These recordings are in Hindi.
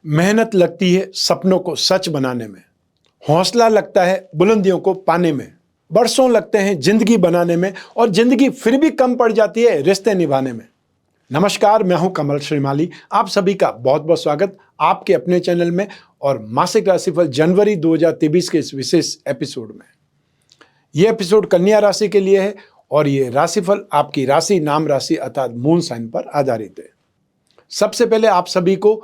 मेहनत लगती है सपनों को सच बनाने में, हौसला लगता है बुलंदियों को पाने में, बरसों लगते हैं जिंदगी बनाने में और जिंदगी फिर भी कम पड़ जाती है रिश्ते निभाने में। नमस्कार, मैं हूं कमल श्रीमाली। आप सभी का बहुत बहुत स्वागत आपके अपने चैनल में और मासिक राशिफल जनवरी 2023 के इस विशेष एपिसोड में। यह एपिसोड कन्या राशि के लिए है और ये राशिफल आपकी राशि, नाम राशि अर्थात मून साइन पर आधारित है। सबसे पहले आप सभी को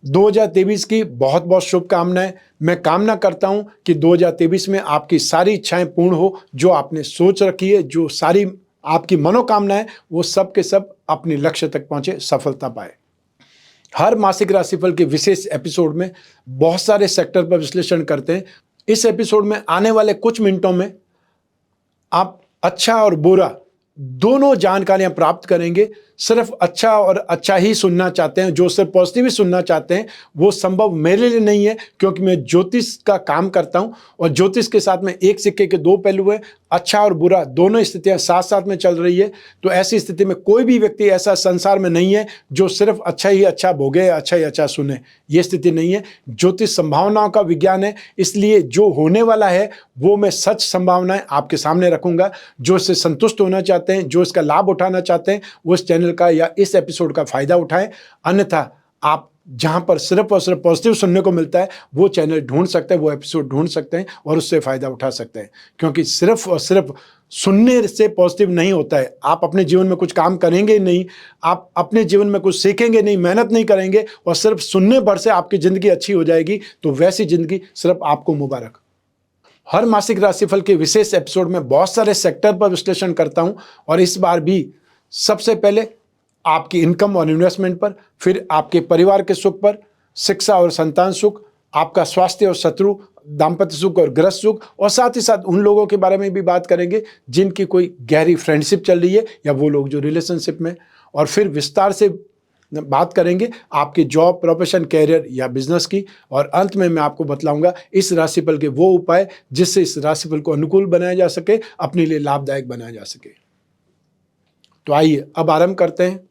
2023 की बहुत बहुत शुभकामनाएं। मैं कामना करता हूं कि 2023 में आपकी सारी इच्छाएं पूर्ण हो, जो आपने सोच रखी है, जो सारी आपकी मनोकामनाएं, वो सब के सब अपने लक्ष्य तक पहुंचे, सफलता पाए। हर मासिक राशिफल के विशेष एपिसोड में बहुत सारे सेक्टर पर विश्लेषण करते हैं। इस एपिसोड में आने वाले कुछ मिनटों में आप अच्छा और बुरा दोनों जानकारियां प्राप्त करेंगे। सिर्फ अच्छा और अच्छा ही सुनना चाहते हैं, जो सिर्फ पॉजिटिव ही सुनना चाहते हैं, वो संभव मेरे लिए नहीं है, क्योंकि मैं ज्योतिष का काम करता हूं और ज्योतिष के साथ में एक सिक्के के दो पहलू हैं। अच्छा और बुरा दोनों स्थितियां साथ साथ में चल रही है। तो ऐसी स्थिति में कोई भी व्यक्ति ऐसा संसार में नहीं है जो सिर्फ अच्छा ही अच्छा भोगे, अच्छा ही अच्छा सुने। ये स्थिति नहीं है। ज्योतिष संभावनाओं का विज्ञान है, इसलिए जो होने वाला है वो मैं सच संभावनाएं आपके सामने रखूंगा। जो इससे संतुष्ट होना चाहते हैं, जो इसका लाभ उठाना चाहते हैं, वो इस चैनल का या इस एपिसोड का फायदा उठाएं। अन्यथा आप जहां पर सिर्फ और सिर्फ पॉजिटिव सुनने को मिलता है, वो चैनल ढूंढ सकते हैं, वो एपिसोड ढूंढ सकते हैं और उससे फायदा उठा सकते हैं। क्योंकि सिर्फ और सिर्फ सुनने से पॉजिटिव नहीं होता है। आप अपने जीवन में कुछ काम करेंगे नहीं, आप अपने जीवन में कुछ सीखेंगे नहीं, मेहनत नहीं करेंगे और सिर्फ सुनने भर से आपकी जिंदगी अच्छी हो जाएगी, तो वैसी जिंदगी सिर्फ आपको मुबारक। हर मासिक राशिफल के विशेष एपिसोड में बहुत सारे सेक्टर पर विश्लेषण करता हूं और इस बार भी सबसे पहले आपकी इनकम और इन्वेस्टमेंट पर, फिर आपके परिवार के सुख पर, शिक्षा और संतान सुख, आपका स्वास्थ्य और शत्रु, दाम्पत्य सुख और गृहस्थ सुख, और साथ ही साथ उन लोगों के बारे में भी बात करेंगे जिनकी कोई गहरी फ्रेंडशिप चल रही है या वो लोग जो रिलेशनशिप में, और फिर विस्तार से बात करेंगे आपके जॉब, प्रोफेशन, कैरियर या बिजनेस की, और अंत में मैं आपको बतलाऊंगा इस राशिफल के वो उपाय जिससे इस राशिफल को अनुकूल बनाया जा सके, अपने लिए लाभदायक बनाया जा सके। तो आइए अब आरंभ करते हैं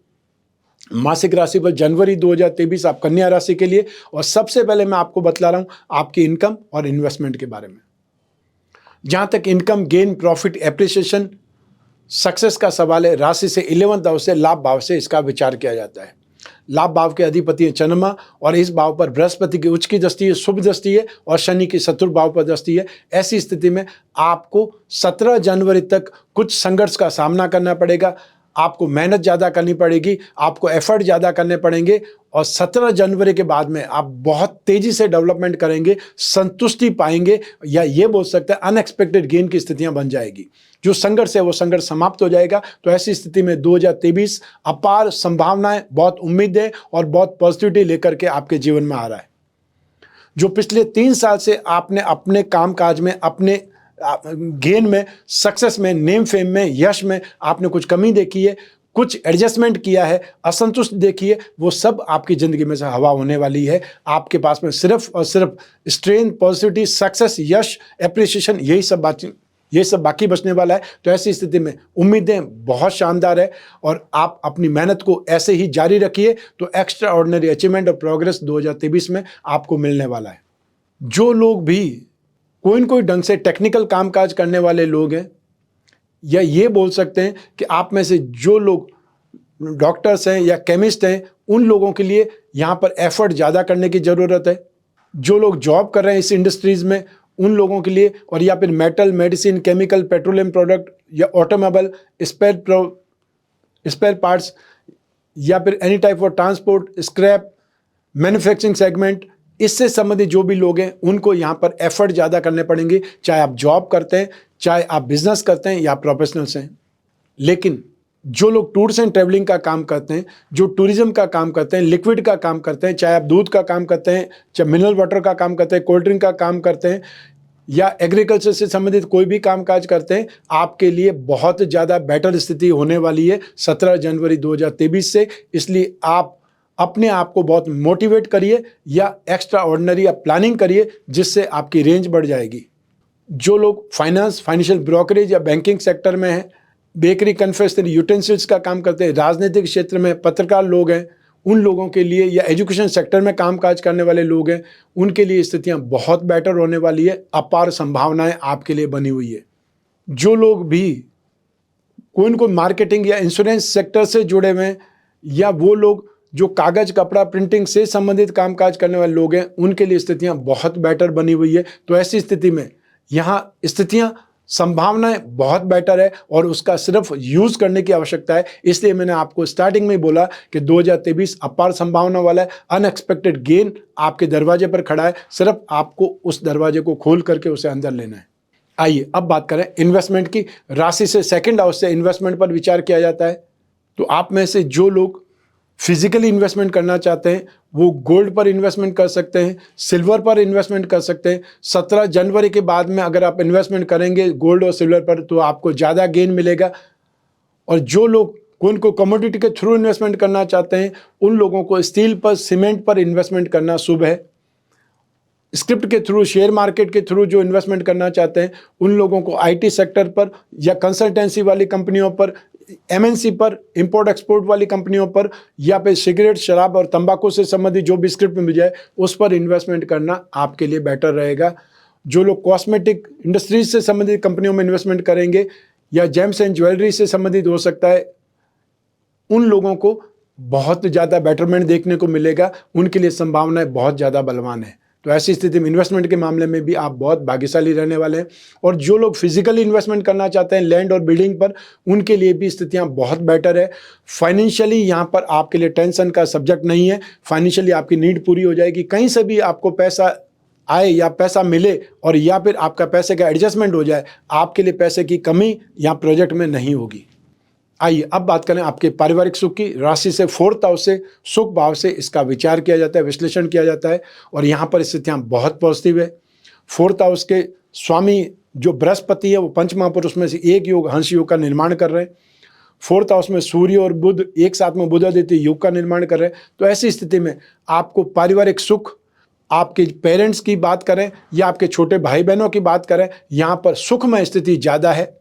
मासिक राशिफल जनवरी 2023 आप कन्या राशि के लिए। और सबसे पहले मैं आपको बतला रहा हूं आपकी इनकम और इन्वेस्टमेंट के बारे में। जहां तक income, gain, profit, appreciation, success का सवाल है, राशि से 11th हाउस से, लाभ भाव से इसका विचार किया जाता है। लाभ भाव के अधिपति है चंद्रमा और इस भाव पर बृहस्पति की उच्च की दृष्टि है, शुभ दृष्टि है, और शनि की शत्रु भाव पर दृष्टि है। ऐसी स्थिति में आपको 17 जनवरी तक कुछ संघर्ष का सामना करना पड़ेगा। आपको मेहनत ज़्यादा करनी पड़ेगी, आपको एफर्ट ज़्यादा करने पड़ेंगे और 17 जनवरी के बाद में आप बहुत तेज़ी से डेवलपमेंट करेंगे, संतुष्टि पाएंगे, या ये बोल सकते हैं अनएक्सपेक्टेड गेन की स्थितियां बन जाएगी। जो संघर्ष है वो संघर्ष समाप्त हो जाएगा। तो ऐसी स्थिति में 2023 अपार संभावनाएं, बहुत उम्मीदें और बहुत पॉजिटिविटी लेकर के आपके जीवन में आ रहा है। जो पिछले 3 साल से आपने अपने कामकाज में, अपने गेन में, सक्सेस में, नेम फेम में, यश में आपने कुछ कमी देखी है, कुछ एडजस्टमेंट किया है, असंतुष्ट देखी है, वो सब आपकी ज़िंदगी में से हवा होने वाली है। आपके पास में सिर्फ और सिर्फ स्ट्रेंथ, पॉजिटिविटी, सक्सेस, यश, एप्रिसिएशन, यही सब बाकी बचने वाला है। तो ऐसी स्थिति में उम्मीदें बहुत शानदार है और आप अपनी मेहनत को ऐसे ही जारी रखिए, तो एक्स्ट्रा ऑर्डिनरी अचीवमेंट और प्रोग्रेस 2023 में आपको मिलने वाला है। जो लोग भी कोई न कोई ढंग से टेक्निकल कामकाज करने वाले लोग हैं, या ये बोल सकते हैं कि आप में से जो लोग डॉक्टर्स हैं या केमिस्ट हैं, उन लोगों के लिए यहाँ पर एफर्ट ज़्यादा करने की ज़रूरत है। जो लोग जॉब कर रहे हैं इस इंडस्ट्रीज़ में, उन लोगों के लिए, और या फिर metal, medicine, chemical, petroleum product या ऑटोमोबाइल, स्पेयर पार्ट्स, या फिर any type of transport, scrap, manufacturing segment, इससे संबंधित जो भी लोग हैं उनको यहाँ पर एफर्ट ज़्यादा करने पड़ेंगे। चाहे आप जॉब करते हैं, चाहे आप बिजनेस करते हैं या प्रोफेशनल्स हैं। लेकिन जो लोग टूर्स एंड ट्रैवलिंग का काम करते हैं, जो टूरिज्म का काम करते हैं, लिक्विड का काम करते हैं, चाहे आप दूध का काम करते हैं, चाहे मिनरल वाटर का काम करते हैं, कोल्ड ड्रिंक का काम करते हैं, या एग्रीकल्चर से संबंधित कोई भी कामकाज करते हैं, आपके लिए बहुत ज़्यादा बेटर स्थिति होने वाली है 17 जनवरी 2023 से। इसलिए आप अपने आप को बहुत मोटिवेट करिए या एक्स्ट्रा ऑर्डिनरी आप प्लानिंग करिए, जिससे आपकी रेंज बढ़ जाएगी। जो लोग फाइनेंशियल ब्रोकरेज या बैंकिंग सेक्टर में हैं, बेकरी, कन्फेक्शनरी, यूटेंसिल्स का काम करते हैं, राजनीतिक क्षेत्र में पत्रकार लोग हैं, उन लोगों के लिए या एजुकेशन सेक्टर में कामकाज करने वाले लोग हैं, उनके लिए स्थितियां बहुत बेटर होने वाली है। अपार संभावनाएं आपके लिए बनी हुई है। जो लोग भी कोई न कोई मार्केटिंग या इंश्योरेंस सेक्टर से जुड़े हुए हैं, या वो लोग जो कागज कपड़ा प्रिंटिंग से संबंधित कामकाज करने वाले लोग हैं, उनके लिए स्थितियां बहुत बेटर बनी हुई है। तो ऐसी स्थिति में यहाँ स्थितियां, संभावनाएं बहुत बेटर है और उसका सिर्फ यूज करने की आवश्यकता है। इसलिए मैंने आपको स्टार्टिंग में ही बोला कि 2023 अपार संभावना वाला है। अनएक्सपेक्टेड गेन आपके दरवाजे पर खड़ा है, सिर्फ आपको उस दरवाजे को खोल करके उसे अंदर लेना है। आइए अब बात करें इन्वेस्टमेंट की। राशि से सेकंड हाउस से इन्वेस्टमेंट पर विचार किया जाता है। तो आप में से जो लोग फिजिकली इन्वेस्टमेंट करना चाहते हैं, वो गोल्ड पर इन्वेस्टमेंट कर सकते हैं, सिल्वर पर इन्वेस्टमेंट कर सकते हैं। 17 जनवरी के बाद में अगर आप इन्वेस्टमेंट करेंगे गोल्ड और सिल्वर पर, तो आपको ज़्यादा गेन मिलेगा। और जो लोग कोई को कमोडिटी के थ्रू इन्वेस्टमेंट करना चाहते हैं, उन लोगों को स्टील पर, सीमेंट पर इन्वेस्टमेंट करना शुभ है। स्क्रिप्ट के थ्रू, शेयर मार्केट के थ्रू जो इन्वेस्टमेंट करना चाहते हैं, उन लोगों को आईटी सेक्टर पर या कंसल्टेंसी वाली कंपनियों पर, एमएनसी पर, इंपोर्ट एक्सपोर्ट वाली कंपनियों पर, या फिर सिगरेट, शराब और तंबाकू से संबंधित जो भी स्क्रिप्ट मिल जाए उस पर इन्वेस्टमेंट करना आपके लिए बेटर रहेगा। जो लोग कॉस्मेटिक इंडस्ट्रीज से संबंधित कंपनियों में इन्वेस्टमेंट करेंगे या जेम्स एंड ज्वेलरी से संबंधित हो सकता है, उन लोगों को बहुत ज़्यादा बेटरमेंट देखने को मिलेगा। उनके लिए संभावनाएं बहुत ज़्यादा बलवान है। तो ऐसी स्थिति में इन्वेस्टमेंट के मामले में भी आप बहुत भाग्यशाली रहने वाले हैं। और जो लोग फिजिकली इन्वेस्टमेंट करना चाहते हैं लैंड और बिल्डिंग पर, उनके लिए भी स्थितियां बहुत बेटर है। फाइनेंशियली यहाँ पर आपके लिए टेंशन का सब्जेक्ट नहीं है। फाइनेंशियली आपकी नीड पूरी हो जाएगी। कहीं से भी आपको पैसा आए या पैसा मिले और या फिर आपका पैसे का एडजस्टमेंट हो जाए, आपके लिए पैसे की कमी यहाँ प्रोजेक्ट में नहीं होगी। आइए अब बात करें आपके पारिवारिक सुख की। राशि से 4th हाउस से, सुख भाव से इसका विचार किया जाता है, विश्लेषण किया जाता है और यहाँ पर स्थितियाँ बहुत पॉजिटिव है। 4th हाउस के स्वामी जो बृहस्पति है, वो पंच महापुरुष में से एक योग, हंस योग का निर्माण कर रहे हैं। 4th हाउस में सूर्य और बुध एक साथ में बुधादित्य योग का निर्माण कर रहे हैं। तो ऐसी स्थिति में आपको पारिवारिक सुख, आपके पेरेंट्स की बात करें या आपके छोटे भाई बहनों की बात करें, यहाँ पर सुखमय स्थिति ज़्यादा है।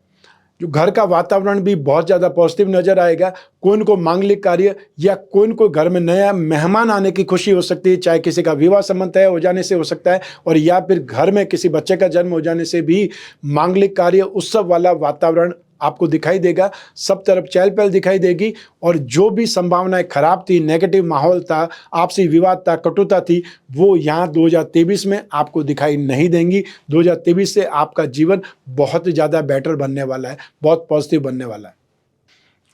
जो घर का वातावरण भी बहुत ज़्यादा पॉजिटिव नजर आएगा। कोई को मांगलिक कार्य या कोई को घर में नया मेहमान आने की खुशी हो सकती है, चाहे किसी का विवाह संबंध तय हो जाने से हो सकता है, और या फिर घर में किसी बच्चे का जन्म हो जाने से भी मांगलिक कार्य, उत्सव वाला वातावरण आपको दिखाई देगा। सब तरफ चहल पहल दिखाई देगी और जो भी संभावनाएं खराब थी, नेगेटिव माहौल था, आपसी विवाद था, कटुता थी, वो यहाँ 2023 में आपको दिखाई नहीं देंगी। 2023 से आपका जीवन बहुत ज़्यादा बेटर बनने वाला है, बहुत पॉजिटिव बनने वाला है।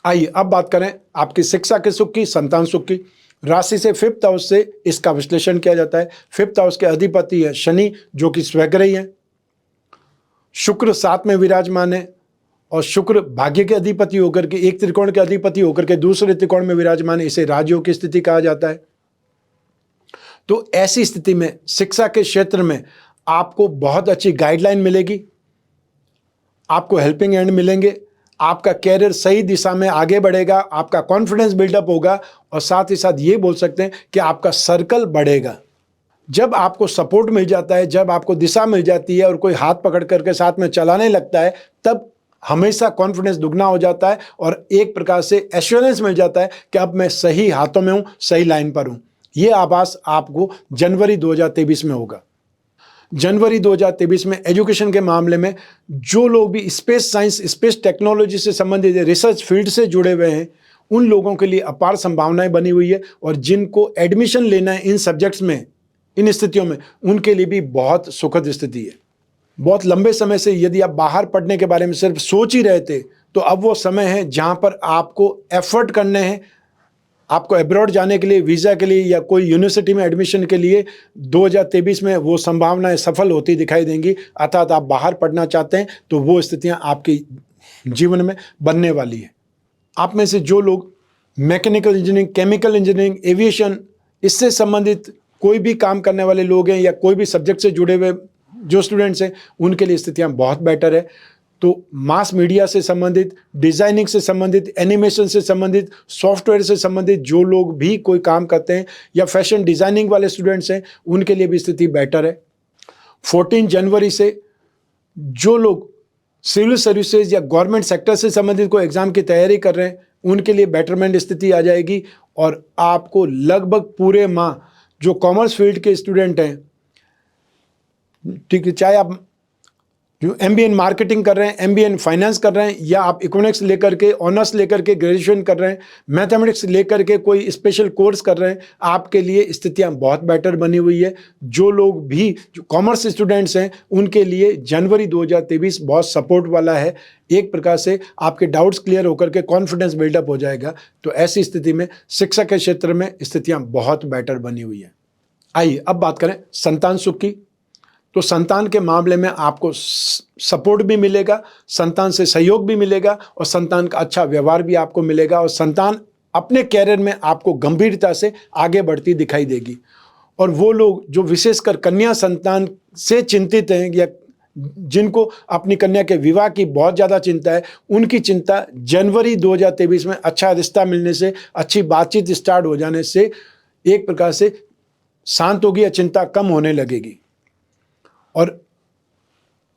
आइए अब बात करें आपकी शिक्षा के सुख की, संतान सुख की। राशि से 5th हाउस से इसका विश्लेषण किया जाता है। 5th हाउस के अधिपति है शनि, जो कि स्वग्रही है। शुक्र 7 में विराजमान है और शुक्र भाग्य के अधिपति होकर के, एक त्रिकोण के अधिपति होकर के दूसरे त्रिकोण में विराजमान है। इसे राजयोग की स्थिति कहा जाता है। तो ऐसी स्थिति में शिक्षा के क्षेत्र में आपको बहुत अच्छी गाइडलाइन मिलेगी, आपको हेल्पिंग हैंड मिलेंगे, आपका कैरियर सही दिशा में आगे बढ़ेगा, आपका कॉन्फिडेंस बिल्डअप होगा और साथ ही साथ ये बोल सकते हैं कि आपका सर्कल बढ़ेगा। जब आपको सपोर्ट मिल जाता है, जब आपको दिशा मिल जाती है और कोई हाथ पकड़ करके साथ में चलाने लगता है, तब हमेशा कॉन्फिडेंस दुगना हो जाता है और एक प्रकार से एश्योरेंस मिल जाता है कि अब मैं सही हाथों में हूं, सही लाइन पर हूं। यह आभास आपको जनवरी 2023 में होगा। जनवरी 2023 में एजुकेशन के मामले में जो लोग भी स्पेस साइंस, स्पेस टेक्नोलॉजी से संबंधित रिसर्च फील्ड से जुड़े हुए हैं, उन लोगों के लिए अपार संभावनाएं बनी हुई है। और जिनको एडमिशन लेना है इन सब्जेक्ट्स में, इन स्थितियों में, उनके लिए भी बहुत सुखद स्थिति है। बहुत लंबे समय से यदि आप बाहर पढ़ने के बारे में सिर्फ सोच ही रहे थे, तो अब वो समय है जहां पर आपको एफर्ट करने हैं। आपको अब्रॉड जाने के लिए, वीज़ा के लिए या कोई यूनिवर्सिटी में एडमिशन के लिए 2023 में वो संभावनाएं सफल होती दिखाई देंगी। अर्थात आप बाहर पढ़ना चाहते हैं तो वो स्थितियां आपके जीवन में बनने वाली है। आप में से जो लोग mechanical engineering, chemical engineering, aviation, इससे संबंधित कोई भी काम करने वाले लोग हैं या कोई भी सब्जेक्ट से जुड़े हुए जो स्टूडेंट्स हैं, उनके लिए स्थितियां बहुत बेटर है। तो मास मीडिया से संबंधित, डिजाइनिंग से संबंधित, एनिमेशन से संबंधित, सॉफ्टवेयर से संबंधित जो लोग भी कोई काम करते हैं या फैशन डिजाइनिंग वाले स्टूडेंट्स हैं, उनके लिए भी स्थिति बेटर है। 14 जनवरी से जो लोग सिविल सर्विसेज या गवर्नमेंट सेक्टर से संबंधित कोई एग्जाम की तैयारी कर रहे हैं, उनके लिए बेटरमेंट स्थिति आ जाएगी। और आपको लगभग पूरे माह जो कॉमर्स फील्ड के स्टूडेंट हैं, ठीक है, चाहे आप जो MBA इन मार्केटिंग कर रहे हैं, MBA इन फाइनेंस कर रहे हैं, या आप इकोनॉमिक्स लेकर के ऑनर्स लेकर के ग्रेजुएशन कर रहे हैं, मैथमेटिक्स लेकर के कोई स्पेशल कोर्स कर रहे हैं, आपके लिए स्थितियां बहुत बेटर बनी हुई है। जो लोग भी जो कॉमर्स स्टूडेंट्स हैं उनके लिए जनवरी 2023 बहुत सपोर्ट वाला है। एक प्रकार से आपके डाउट्स क्लियर होकर के कॉन्फिडेंस बिल्डअप हो जाएगा। तो ऐसी स्थिति में शिक्षा के क्षेत्र में स्थितियाँ बहुत बेटर बनी हुई है। आइए अब बात करें संतान सुख की। तो संतान के मामले में आपको सपोर्ट भी मिलेगा, संतान से सहयोग भी मिलेगा और संतान का अच्छा व्यवहार भी आपको मिलेगा। और संतान अपने कैरियर में आपको गंभीरता से आगे बढ़ती दिखाई देगी। और वो लोग जो विशेषकर कन्या संतान से चिंतित हैं या जिनको अपनी कन्या के विवाह की बहुत ज़्यादा चिंता है, उनकी चिंता जनवरी 2023 में अच्छा रिश्ता मिलने से, अच्छी बातचीत स्टार्ट हो जाने से एक प्रकार से शांत होगी या चिंता कम होने लगेगी। और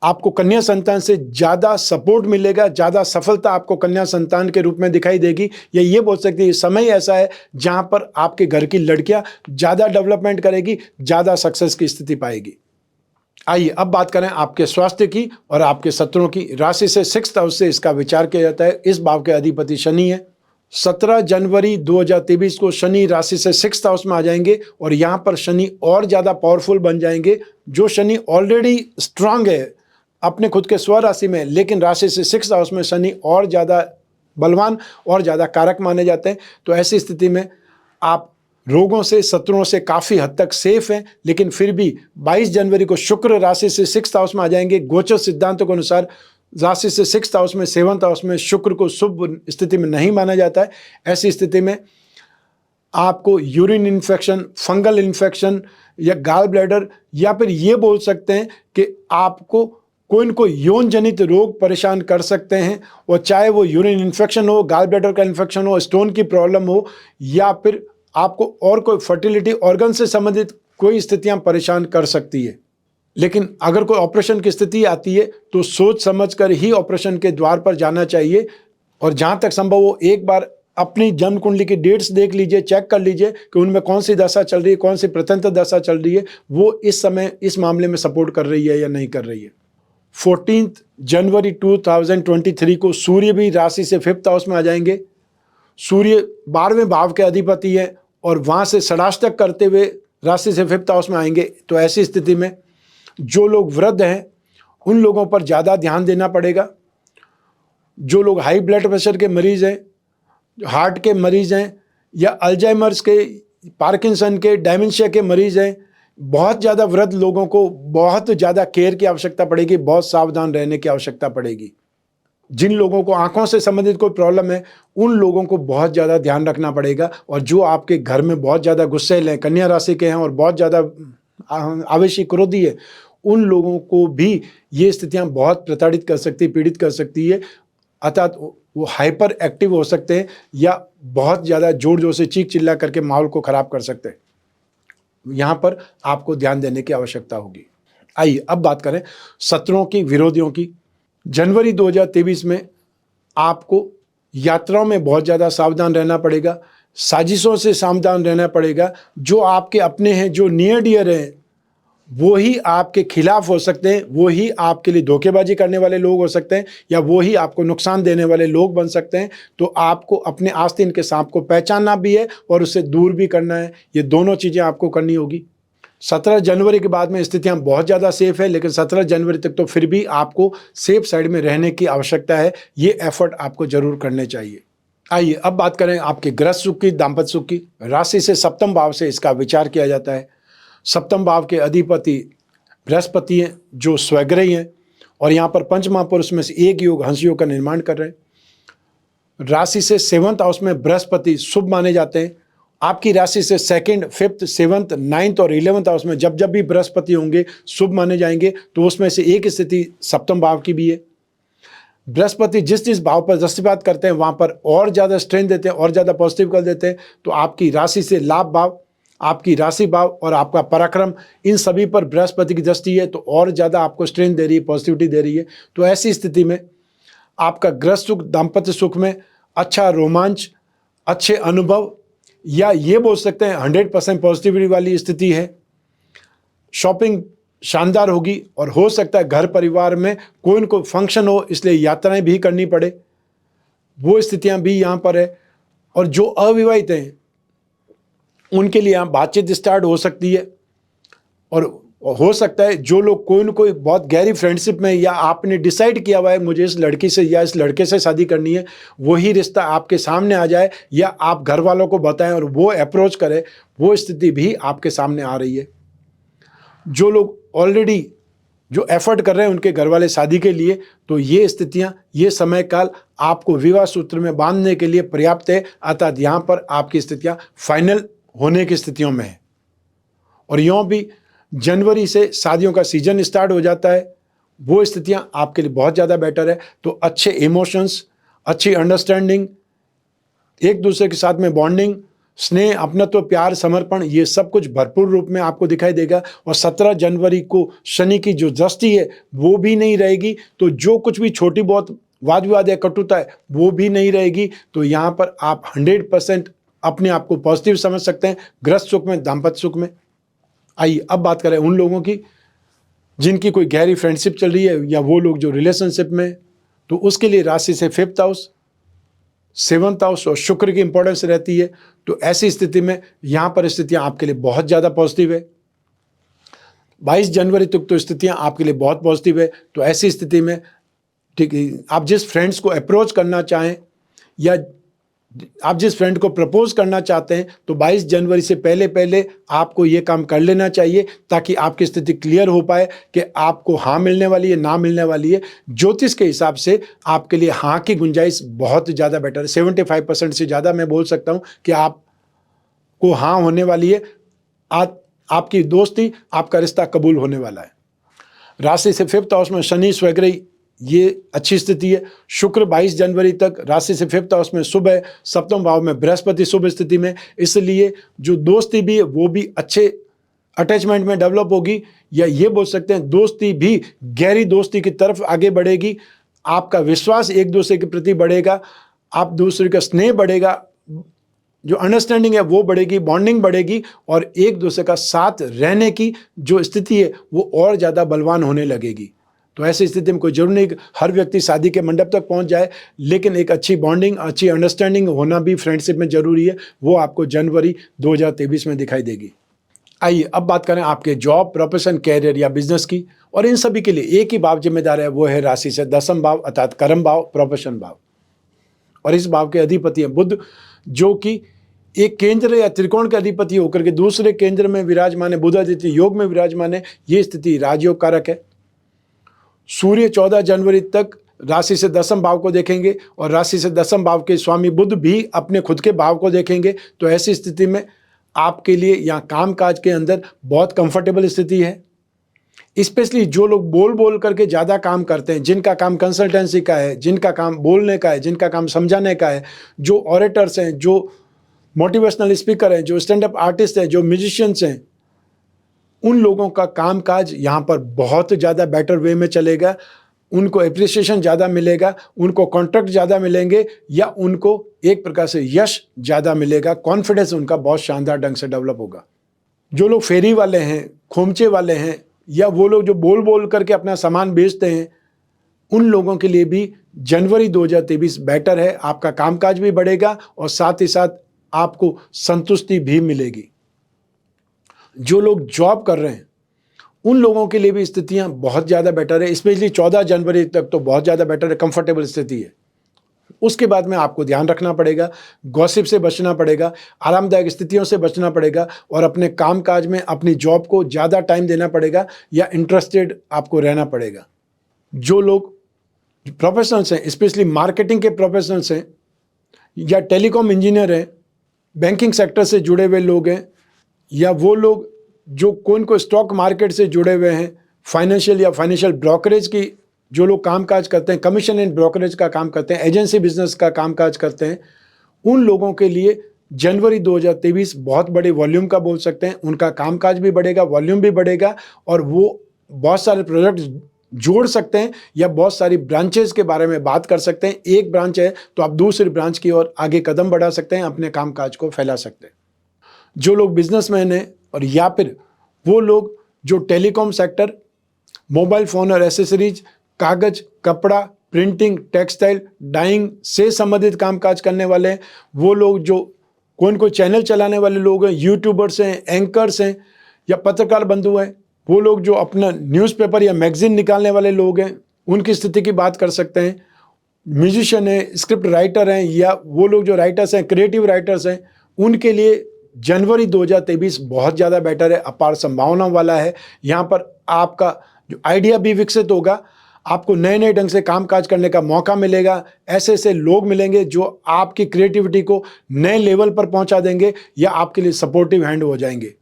आपको कन्या संतान से ज़्यादा सपोर्ट मिलेगा, ज़्यादा सफलता आपको कन्या संतान के रूप में दिखाई देगी। या ये बोल सकते हैं समय ऐसा है जहाँ पर आपके घर की लड़कियाँ ज़्यादा डेवलपमेंट करेगी, ज़्यादा सक्सेस की स्थिति पाएगी। आइए अब बात करें आपके स्वास्थ्य की और आपके शत्रुओं की। राशि से 6th हाउस से इसका विचार किया जाता है। इस भाव के अधिपति शनि है। 17 जनवरी 2023 को शनि राशि से 6th हाउस में आ जाएंगे और यहाँ पर शनि और ज़्यादा पावरफुल बन जाएंगे। जो शनि ऑलरेडी स्ट्रांग है अपने खुद के स्व राशि में, लेकिन राशि से 6th हाउस में शनि और ज़्यादा बलवान और ज़्यादा कारक माने जाते हैं। तो ऐसी स्थिति में आप रोगों से, शत्रुओं से काफ़ी हद तक सेफ हैं। लेकिन फिर भी 22 जनवरी को शुक्र राशि से 6th हाउस में आ जाएंगे। गोचर सिद्धांतों के अनुसार राशि से 6th हाउस में 7th हाउस में शुक्र को शुभ स्थिति में नहीं माना जाता है। ऐसी स्थिति में आपको यूरिन इन्फेक्शन, फंगल इन्फेक्शन या गाल ब्लैडर, या फिर ये बोल सकते हैं कि आपको कोई न कोई यौन जनित रोग परेशान कर सकते हैं। और चाहे वो यूरिन इन्फेक्शन हो, गाल ब्लैडर का इन्फेक्शन हो, स्टोन की प्रॉब्लम हो, या फिर आपको और कोई फर्टिलिटी ऑर्गन से संबंधित कोई स्थितियां परेशान कर सकती है। लेकिन अगर कोई ऑपरेशन की स्थिति आती है तो सोच समझकर ही ऑपरेशन के द्वार पर जाना चाहिए। और जहां तक संभव हो एक बार अपनी जन्म कुंडली की डेट्स देख लीजिए, चेक कर लीजिए कि उनमें कौन सी दशा चल रही है, कौन सी प्रत्यंतर दशा चल रही है, वो इस समय इस मामले में सपोर्ट कर रही है या नहीं कर रही है। 14 जनवरी 2023 को सूर्य भी राशि से 5th हाउस में आ जाएंगे। सूर्य 12वें भाव के अधिपति है और वहाँ से षडाष्टक करते हुए राशि से 5th हाउस में आएंगे। तो ऐसी स्थिति में जो लोग वृद्ध हैं उन लोगों पर ज़्यादा ध्यान देना पड़ेगा। जो लोग हाई ब्लड प्रेशर के मरीज़ हैं, हार्ट के मरीज़ हैं, या अल्जाइमर्स के, पार्किंसन के, डायमेंशिया के मरीज़ हैं, बहुत ज़्यादा वृद्ध लोगों को बहुत ज़्यादा केयर की आवश्यकता पड़ेगी, बहुत सावधान रहने की आवश्यकता पड़ेगी। जिन लोगों को आंखों से संबंधित कोई प्रॉब्लम है उन लोगों को बहुत ज़्यादा ध्यान रखना पड़ेगा। और जो आपके घर में बहुत ज़्यादा गुस्सैल हैं, कन्या राशि के हैं और बहुत ज़्यादा आवेशी, क्रोधी है, उन लोगों को भी ये स्थितियां बहुत प्रताड़ित कर सकती, पीड़ित कर सकती है। अर्थात वो हाइपर एक्टिव हो सकते हैं या बहुत ज़्यादा जोर जोर से चीख चिल्ला करके माहौल को ख़राब कर सकते हैं। यहाँ पर आपको ध्यान देने की आवश्यकता होगी। आइए अब बात करें शत्रुओं की, विरोधियों की। जनवरी 2023 में आपको यात्राओं में बहुत ज़्यादा सावधान रहना पड़ेगा, साजिशों से सावधान रहना पड़ेगा। जो आपके अपने हैं, जो नियर डियर हैं, वो ही आपके खिलाफ हो सकते हैं, वो ही आपके लिए धोखेबाजी करने वाले लोग हो सकते हैं, या वो ही आपको नुकसान देने वाले लोग बन सकते हैं। तो आपको अपने आस्तीन के सांप को पहचानना भी है और उससे दूर भी करना है। ये दोनों चीज़ें आपको करनी होगी। 17 जनवरी के बाद में स्थितियां बहुत ज़्यादा सेफ है, लेकिन 17 जनवरी तक तो फिर भी आपको सेफ साइड में रहने की आवश्यकता है। ये एफर्ट आपको जरूर करने चाहिए। आइए अब बात करें आपके गृहस्थ सुख की, दाम्पत्य सुख की। राशि से 7th भाव से इसका विचार किया जाता है। 7th भाव के अधिपति बृहस्पति हैं जो स्वग्रही हैं और यहाँ पर पंच महापुरुष में से एक योग हंस योग का निर्माण कर रहे हैं। राशि से 7th हाउस में बृहस्पति शुभ माने जाते हैं। आपकी राशि से 2nd, 5th, 7th, 9th और 11th हाउस में जब जब भी बृहस्पति होंगे शुभ माने जाएंगे। तो उसमें से एक स्थिति 7th भाव की भी है। बृहस्पति जिस भाव पर दृष्टिपात करते हैं वहाँ पर और ज़्यादा स्ट्रेंथ देते हैं और ज़्यादा पॉजिटिव कर देते हैं। तो आपकी राशि से लाभ भाव, आपकी राशि भाव और आपका पराक्रम, इन सभी पर बृहस्पति की दृष्टि है तो और ज़्यादा आपको स्ट्रेंथ दे रही है, पॉजिटिविटी दे रही है। तो ऐसी स्थिति में आपका गृहस्थ सुख, दाम्पत्य सुख में अच्छा रोमांच, अच्छे अनुभव, या ये बोल सकते हैं 100% पॉजिटिविटी वाली स्थिति है। शॉपिंग शानदार होगी और हो सकता है घर परिवार में कोई न कोई फंक्शन हो, इसलिए यात्राएं भी करनी पड़े, वो स्थितियां भी यहाँ पर है। और जो अविवाहित हैं उनके लिए यहाँ बातचीत स्टार्ट हो सकती है, और हो सकता है जो लोग कोई न कोई बहुत गहरी फ्रेंडशिप में, या आपने डिसाइड किया हुआ है मुझे इस लड़की से या इस लड़के से शादी करनी है, वही रिश्ता आपके सामने आ जाए, या आप घर वालों को बताएं और वो अप्रोच करे, वो स्थिति भी आपके सामने आ रही है। जो लोग ऑलरेडी जो एफर्ट कर रहे हैं उनके घर वाले शादी के लिए, तो ये स्थितियां, ये समय काल आपको विवाह सूत्र में बांधने के लिए पर्याप्त है, अर्थात यहाँ पर आपकी स्थितियां फाइनल होने की स्थितियों में है। और यूँ भी जनवरी से शादियों का सीजन स्टार्ट हो जाता है, वो स्थितियां आपके लिए बहुत ज़्यादा बेटर है। तो अच्छे इमोशंस, अच्छी अंडरस्टैंडिंग, एक दूसरे के साथ में बॉन्डिंग, स्नेह, अपनत्व, प्यार, समर्पण, ये सब कुछ भरपूर रूप में आपको दिखाई देगा। और 17 जनवरी को शनि की जो दृष्टि है वो भी नहीं रहेगी, तो जो कुछ भी छोटी बहुत वाद विवाद या कटुता है वो भी नहीं रहेगी। तो यहाँ पर आप 100% अपने आप को पॉजिटिव समझ सकते हैं, गृहस्थ सुख में, दाम्पत्य सुख में। आइए अब बात करें उन लोगों की जिनकी कोई गहरी फ्रेंडशिप चल रही है, या वो लोग जो रिलेशनशिप में, तो उसके लिए राशि से 5th हाउस, 7th हाउस और शुक्र की इंपॉर्टेंस रहती है। तो ऐसी स्थिति में यहाँ पर स्थितियाँ आपके लिए बहुत ज़्यादा पॉजिटिव है। 22 जनवरी तक तो स्थितियाँ आपके लिए बहुत पॉजिटिव है। तो ऐसी स्थिति में ठीक है, आप जिस फ्रेंड्स को अप्रोच करना चाहें या आप जिस फ्रेंड को प्रपोज करना चाहते हैं, तो 22 जनवरी से पहले पहले आपको ये काम कर लेना चाहिए, ताकि आपकी स्थिति क्लियर हो पाए कि आपको हाँ मिलने वाली है, ना मिलने वाली है। ज्योतिष के हिसाब से आपके लिए हाँ की गुंजाइश बहुत ज़्यादा बेटर है, 75% से ज़्यादा मैं बोल सकता हूँ कि आपको हाँ होने वाली है। आपकी दोस्ती, आपका रिश्ता कबूल होने वाला है। राशि से 5th हाउस में शनि स्वग्रही, ये अच्छी स्थिति है। शुक्र 22 जनवरी तक राशि से 5th हाउस में शुभ है। 7वें भाव में बृहस्पति शुभ स्थिति में, इसलिए जो दोस्ती भी है वो भी अच्छे अटैचमेंट में डेवलप होगी, या ये बोल सकते हैं दोस्ती भी गहरी दोस्ती की तरफ आगे बढ़ेगी। आपका विश्वास एक दूसरे के प्रति बढ़ेगा, आप दूसरे का स्नेह बढ़ेगा, जो अंडरस्टैंडिंग है वो बढ़ेगी, बॉन्डिंग बढ़ेगी, और एक दूसरे का साथ रहने की जो स्थिति है वो और ज़्यादा बलवान होने लगेगी। तो ऐसी स्थिति में कोई जरूर नहीं हर व्यक्ति शादी के मंडप तक पहुंच जाए, लेकिन एक अच्छी बॉन्डिंग, अच्छी अंडरस्टैंडिंग होना भी फ्रेंडशिप में जरूरी है। वो आपको जनवरी 2023 में दिखाई देगी। आइए अब बात करें आपके जॉब, प्रोफेशन, कैरियर या बिजनेस की। और इन सभी के लिए एक ही भाव जिम्मेदार है, वो है राशि से 10वां भाव, अर्थात कर्म भाव, प्रोफेशन भाव। और इस भाव के अधिपति हैं बुध, जो कि एक केंद्र या त्रिकोण के अधिपति होकर के दूसरे केंद्र में विराजमान है, बुधादित्य योग में विराजमान है। ये स्थिति राजयोग कारक है। सूर्य 14 जनवरी तक राशि से 10वें भाव को देखेंगे, और राशि से 10वें भाव के स्वामी बुध भी अपने खुद के भाव को देखेंगे। तो ऐसी स्थिति में आपके लिए यहाँ कामकाज के अंदर बहुत कंफर्टेबल स्थिति है। स्पेशली जो लोग बोल बोल करके ज़्यादा काम करते हैं, जिनका काम कंसल्टेंसी का है, जिनका काम बोलने का है, जिनका काम समझाने का है, जो ऑरेटर्स हैं, जो मोटिवेशनल स्पीकर हैं, जो स्टैंड अप आर्टिस्ट हैं, जो म्यूजिशियंस हैं, उन लोगों का कामकाज यहाँ पर बहुत ज़्यादा बेटर वे में चलेगा। उनको एप्रिसिएशन ज़्यादा मिलेगा, उनको कॉन्ट्रैक्ट ज़्यादा मिलेंगे, या उनको एक प्रकार से यश ज़्यादा मिलेगा। कॉन्फिडेंस उनका बहुत शानदार ढंग से डेवलप होगा। जो लोग फेरी वाले हैं, खोमचे वाले हैं, या वो लोग जो बोल बोल करके अपना सामान बेचते हैं, उन लोगों के लिए भी जनवरी 2023 बेटर है। आपका कामकाज भी बढ़ेगा और साथ ही साथ आपको संतुष्टि भी मिलेगी। जो लोग जॉब कर रहे हैं उन लोगों के लिए भी स्थितियां बहुत ज़्यादा बेटर है। स्पेशली 14 जनवरी तक तो बहुत ज़्यादा बेटर है, कंफर्टेबल स्थिति है। उसके बाद में आपको ध्यान रखना पड़ेगा, गॉसिप से बचना पड़ेगा, आरामदायक स्थितियों से बचना पड़ेगा, और अपने कामकाज में अपनी जॉब को ज़्यादा टाइम देना पड़ेगा, या इंटरेस्टेड आपको रहना पड़ेगा। जो लोग प्रोफेशनल्स हैं, स्पेशली मार्केटिंग के प्रोफेशनल्स हैं, या टेलीकॉम इंजीनियर हैं, बैंकिंग सेक्टर से जुड़े हुए लोग हैं, या वो लोग जो को स्टॉक मार्केट से जुड़े हुए हैं, फाइनेंशियल या फाइनेंशियल ब्रोकरेज की जो लोग कामकाज करते हैं, कमीशन एंड ब्रोकरेज का काम करते हैं, एजेंसी बिजनेस का कामकाज करते हैं, उन लोगों के लिए जनवरी 2023 बहुत बड़े वॉल्यूम का बोल सकते हैं। उनका कामकाज भी बढ़ेगा, वॉल्यूम भी बढ़ेगा, और वो बहुत सारे प्रोजेक्ट जोड़ सकते हैं या बहुत सारी ब्रांचेस के बारे में बात कर सकते हैं। एक ब्रांच है तो आप दूसरी ब्रांच की ओर आगे कदम बढ़ा सकते हैं, अपने कामकाज को फैला सकते हैं। जो लोग बिजनेसमैन हैं और या फिर वो लोग जो टेलीकॉम सेक्टर, मोबाइल फ़ोन और एसेसरीज, कागज, कपड़ा, प्रिंटिंग, टेक्सटाइल, डाइंग से संबंधित कामकाज करने वाले हैं, वो लोग जो कोई चैनल चलाने वाले लोग हैं, यूट्यूबर्स हैं, एंकर्स हैं या पत्रकार बंधु हैं, वो लोग जो अपना न्यूज़पेपर या मैगजीन निकालने वाले लोग हैं, उनकी स्थिति की बात कर सकते हैं। म्यूजिशियन हैं, स्क्रिप्ट राइटर हैं या वो लोग जो राइटर्स हैं, क्रिएटिव राइटर्स हैं, उनके लिए जनवरी 2023 बहुत ज़्यादा बेटर है, अपार संभावना वाला है। यहाँ पर आपका जो आइडिया भी विकसित होगा, आपको नए नए ढंग से कामकाज करने का मौका मिलेगा, ऐसे ऐसे लोग मिलेंगे जो आपकी क्रिएटिविटी को नए लेवल पर पहुंचा देंगे या आपके लिए सपोर्टिव हैंड हो जाएंगे।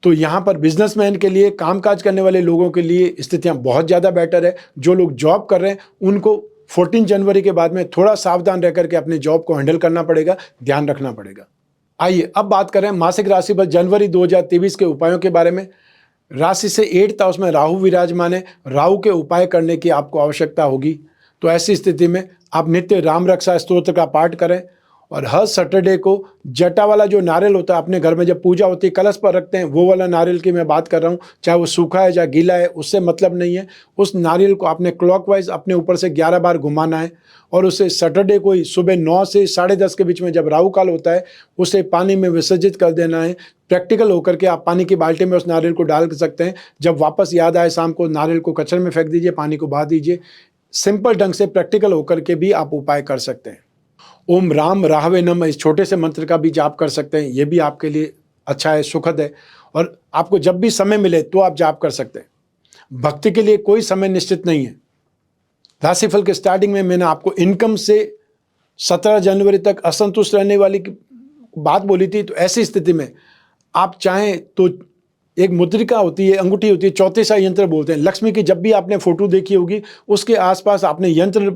तो यहाँ पर बिजनेसमैन के लिए, कामकाज करने वाले लोगों के लिए स्थितियाँ बहुत ज़्यादा बेटर है। जो लोग जॉब कर रहे हैं उनको 14 जनवरी के बाद में थोड़ा सावधान रह करके अपने जॉब को हैंडल करना पड़ेगा, ध्यान रखना पड़ेगा। आइए अब बात करें मासिक राशि पर जनवरी 2023 के उपायों के बारे में। राशि से 8th हाउस में राहु विराजमान है, राहु के उपाय करने की आपको आवश्यकता होगी। तो ऐसी स्थिति में आप नित्य राम रक्षा स्तोत्र का पाठ करें और हर सैटरडे को जटा वाला जो नारियल होता है, अपने घर में जब पूजा होती है कलश पर रखते हैं, वो वाला नारियल की मैं बात कर रहा हूँ, चाहे वो सूखा है चाहे गीला है, उससे मतलब नहीं है। उस नारियल को आपने क्लॉकवाइज अपने ऊपर से 11 बार घुमाना है और उसे सैटरडे को ही सुबह 9 से 10:30 के बीच में जब राहु काल होता है उसे पानी में विसर्जित कर देना है। प्रैक्टिकल होकर के आप पानी की बाल्टी में उस नारियल को डाल सकते हैं। जब वापस याद आए शाम को, नारियल को कचरे में फेंक दीजिए, पानी को बहा दीजिए। सिंपल ढंग से प्रैक्टिकल होकर के भी आप उपाय कर सकते हैं। ओम राम राहवे नमः, इस छोटे से मंत्र का भी जाप कर सकते हैं, ये भी आपके लिए अच्छा है, सुखद है और आपको जब भी समय मिले तो आप जाप कर सकते हैं। भक्ति के लिए कोई समय निश्चित नहीं है। राशिफल के स्टार्टिंग में मैंने आपको इनकम से 17 जनवरी तक असंतुष्ट रहने वाली बात बोली थी। तो ऐसी स्थिति में आप चाहें तो एक मुद्रिका होती है, अंगूठी होती है, चौतीसा यंत्र बोलते हैं। लक्ष्मी की जब भी आपने फोटो देखी होगी उसके आसपास आपने यंत्र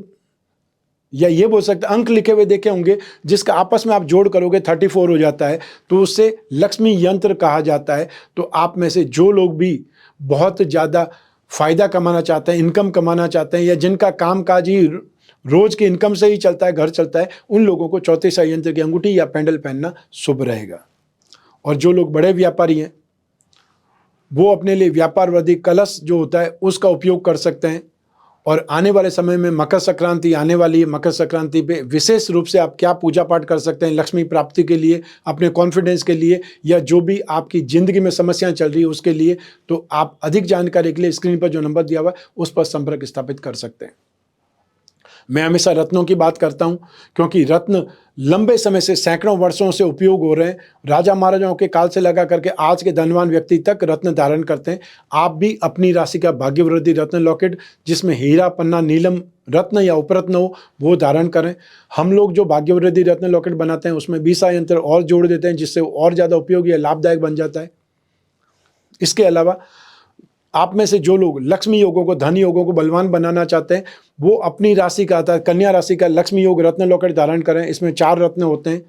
या ये बोल सकते अंक लिखे हुए देखे होंगे, जिसका आपस में आप जोड़ करोगे 34 हो जाता है, तो उससे लक्ष्मी यंत्र कहा जाता है। तो आप में से जो लोग भी बहुत ज़्यादा फायदा कमाना चाहते हैं, इनकम कमाना चाहते हैं या जिनका कामकाज ही रोज की इनकम से ही चलता है, घर चलता है, उन लोगों को चौतीसा यंत्र की अंगूठी या पेंडल पहनना शुभ रहेगा। और जो लोग बड़े व्यापारी हैं वो अपने लिए व्यापारवर्धी कलश जो होता है उसका उपयोग कर सकते हैं। और आने वाले समय में मकर संक्रांति आने वाली है, मकर संक्रांति पे विशेष रूप से आप क्या पूजा पाठ कर सकते हैं लक्ष्मी प्राप्ति के लिए, अपने कॉन्फिडेंस के लिए या जो भी आपकी ज़िंदगी में समस्याएं चल रही है उसके लिए। तो आप अधिक जानकारी के लिए स्क्रीन पर जो नंबर दिया हुआ है उस पर संपर्क स्थापित कर सकते हैं। मैं हमेशा रत्नों की बात करता हूं क्योंकि रत्न लंबे समय से, सैकड़ों वर्षों से उपयोग हो रहे हैं। राजा महाराजाओं के काल से लगा करके आज के धनवान व्यक्ति तक रत्न धारण करते हैं। आप भी अपनी राशि का भाग्यवृद्धि रत्न लॉकेट, जिसमें हीरा, पन्ना, नीलम रत्न या उपरत्न हो, वो धारण करें। हम लोग जो भाग्यवृद्धि रत्न लॉकेट बनाते हैं उसमें 20 यंत्र और जोड़ देते हैं, जिससे और ज़्यादा उपयोगी या लाभदायक बन जाता है। इसके अलावा आप में से जो लोग लक्ष्मी योगों को, धन योगों को बलवान बनाना चाहते हैं, वो अपनी राशि का, अर्थात कन्या राशि का लक्ष्मी योग रत्न लॉकेट धारण करें। इसमें 4 रत्न होते हैं।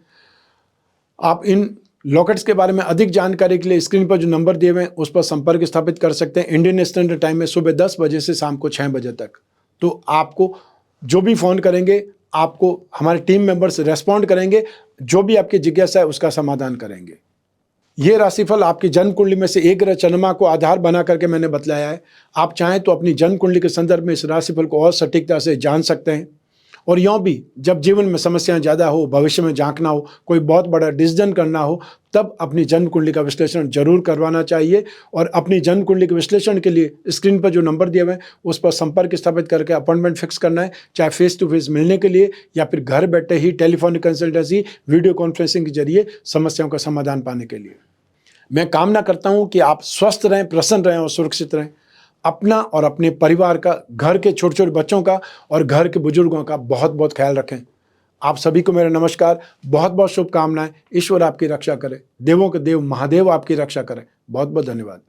आप इन लॉकेट्स के बारे में अधिक जानकारी के लिए स्क्रीन पर जो नंबर दिए हुए हैं उस पर संपर्क स्थापित कर सकते हैं। इंडियन स्टैंडर्ड टाइम में सुबह 10 बजे से शाम को 6 बजे तक। तो आपको जो भी फ़ोन करेंगे, आपको हमारे टीम मेंबर्स रेस्पॉन्ड करेंगे, जो भी आपकी जिज्ञासा है उसका समाधान करेंगे। ये राशिफल आपकी जन्म कुंडली में से एक ग्रह चंद्रमा को आधार बना करके मैंने बतलाया है। आप चाहें तो अपनी जन्म कुंडली के संदर्भ में इस राशिफल को और सटीकता से जान सकते हैं। और यूँ भी जब जीवन में समस्याएं ज़्यादा हो, भविष्य में झांकना हो, कोई बहुत बड़ा डिसीजन करना हो, तब अपनी जन्म कुंडली का विश्लेषण जरूर करवाना चाहिए। और अपनी जन्म कुंडली के विश्लेषण के लिए स्क्रीन पर जो नंबर दिए हुए हैं उस पर संपर्क स्थापित करके अपॉइंटमेंट फिक्स करना है, चाहे फेस टू फेस मिलने के लिए या फिर घर बैठे ही टेलीफोनिक कंसल्टेंसी, वीडियो कॉन्फ्रेंसिंग के जरिए समस्याओं का समाधान पाने के लिए। मैं कामना करता हूं कि आप स्वस्थ रहें, प्रसन्न रहें और सुरक्षित रहें। अपना और अपने परिवार का, घर के छोटे छोटे बच्चों का और घर के बुजुर्गों का बहुत बहुत ख्याल रखें। आप सभी को मेरा नमस्कार, बहुत बहुत शुभकामनाएं। ईश्वर आपकी रक्षा करे, देवों के देव महादेव आपकी रक्षा करें। बहुत बहुत धन्यवाद।